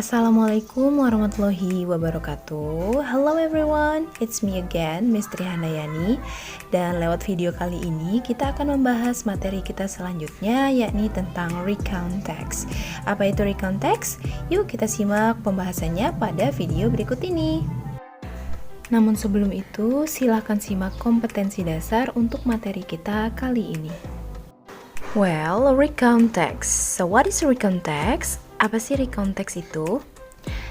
Assalamualaikum warahmatullahi wabarakatuh. Hello everyone, it's me again, Miss Tri Handayani. Dan lewat video kali ini kita akan membahas materi kita selanjutnya, yakni tentang recount text. Apa itu recount text? Yuk kita simak pembahasannya pada video berikut ini. Namun sebelum itu, silahkan simak kompetensi dasar untuk materi kita kali ini. Well, recount text. So what is recount text? Apa sih recount text itu?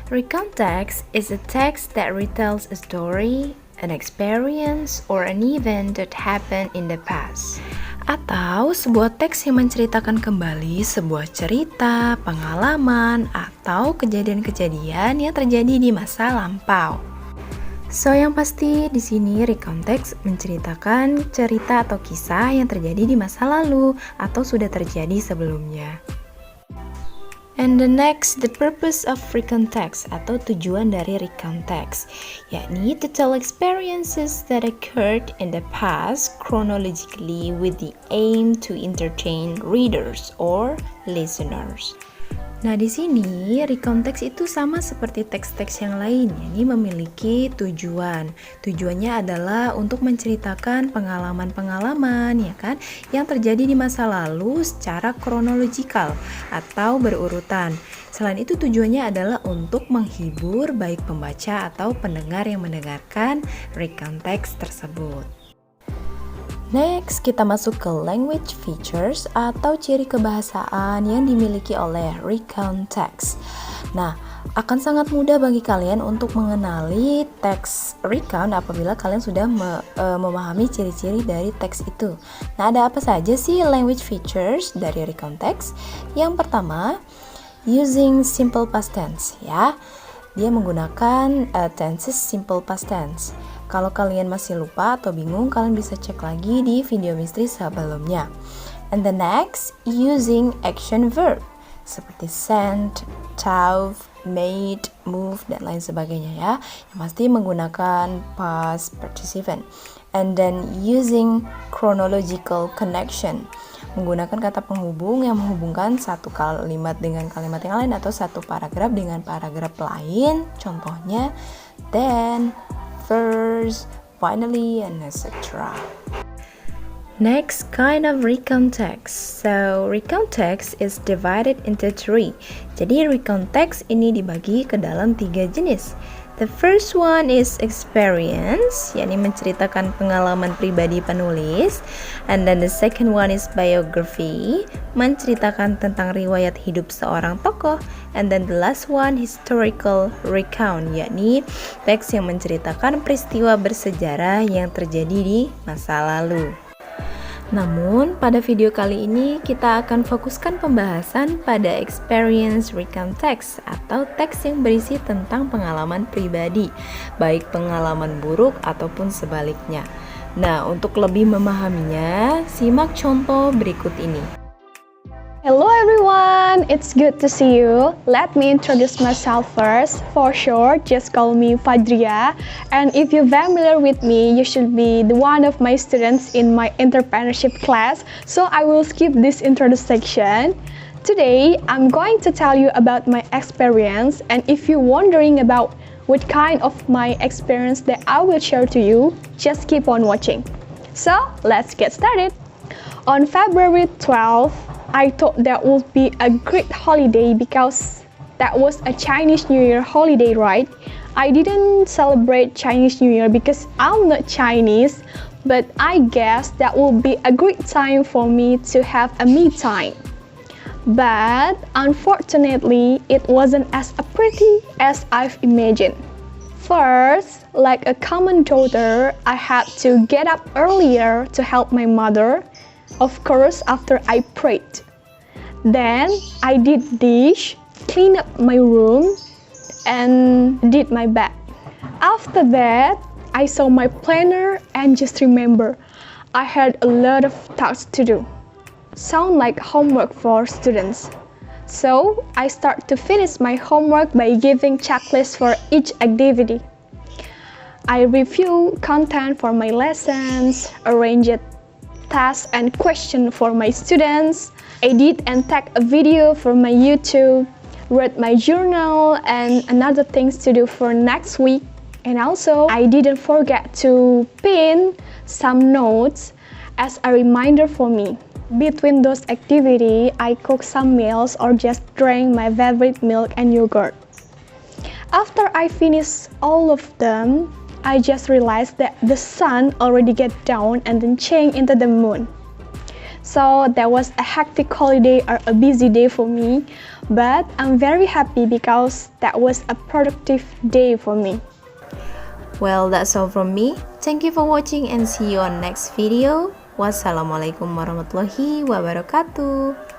Recount text is a text that retells a story, an experience, or an event that happened in the past. Atau sebuah teks yang menceritakan kembali sebuah cerita, pengalaman, atau kejadian-kejadian yang terjadi di masa lampau. So, yang pasti di sini recount text menceritakan cerita atau kisah yang terjadi di masa lalu atau sudah terjadi sebelumnya. And the purpose of recount text atau tujuan dari recount text, yakni to tell experiences that occurred in the past chronologically with the aim to entertain readers or listeners. Nah, di sini recount text itu sama seperti teks-teks yang lain, yakni memiliki tujuan. Tujuannya adalah untuk menceritakan pengalaman-pengalaman, ya kan, yang terjadi di masa lalu secara kronologikal atau berurutan. Selain itu tujuannya adalah untuk menghibur baik pembaca atau pendengar yang mendengarkan recount text tersebut. Next, kita masuk ke language features atau ciri kebahasaan yang dimiliki oleh recount text. Nah, akan sangat mudah bagi kalian untuk mengenali teks recount apabila kalian sudah memahami ciri-ciri dari teks itu. Nah, ada apa saja sih language features dari recount text? Yang pertama, using simple past tense, ya. Dia menggunakan tenses simple past tense. Kalau kalian masih lupa atau bingung, kalian bisa cek lagi di video misteri sebelumnya. And the next, using action verb seperti sent, taught, made, move, dan lain sebagainya ya. Yang pasti menggunakan past participle. And then using chronological connection, menggunakan kata penghubung yang menghubungkan satu kalimat dengan kalimat yang lain atau satu paragraf dengan paragraf lain. Contohnya, then, first, finally, and etc. Next kind of recount text. So, recount text is divided into three. Jadi, recount text ini dibagi ke dalam 3 jenis. The first one is experience, yakni menceritakan pengalaman pribadi penulis. And then the second one is biography, menceritakan tentang riwayat hidup seorang tokoh. And then the last one, historical recount, yakni teks yang menceritakan peristiwa bersejarah yang terjadi di masa lalu. Namun, pada video kali ini kita akan fokuskan pembahasan pada experience recount text atau teks yang berisi tentang pengalaman pribadi, baik pengalaman buruk ataupun sebaliknya. Nah, untuk lebih memahaminya, simak contoh berikut ini. Hello everyone, it's good to see you. Let me introduce myself first. For sure, just call me Fadria. And if you're familiar with me, you should be the one of my students in my entrepreneurship class. So I will skip this introduction. Today, I'm going to tell you about my experience. And if you're wondering about what kind of my experience that I will share to you, just keep on watching. So let's get started. On February 12th, I thought that would be a great holiday because that was a Chinese New Year holiday, right? I didn't celebrate Chinese New Year because I'm not Chinese, but I guess that would be a great time for me to have a me time. But unfortunately, it wasn't as pretty as I've imagined. First, like a common daughter, I had to get up earlier to help my mother. Of course, after I prayed. Then I did dish, clean up my room, and did my bed. After that, I saw my planner and just remember, I had a lot of tasks to do. Sound like homework for students. So I start to finish my homework by giving checklists for each activity. I review content for my lessons, arranged tasks and questions for my students, edit and tag a video for my YouTube, read my journal and another things to do for next week. And also, I didn't forget to pin some notes as a reminder for me. Between those activities, I cook some meals or just drank my favorite milk and yogurt. After I finished all of them, I just realized that the sun already get down and then changed into the moon. So that was a hectic holiday or a busy day for me, but I'm very happy because that was a productive day for me. Well, that's all from me. Thank you for watching and see you on next video. Wassalamualaikum warahmatullahi wabarakatuh.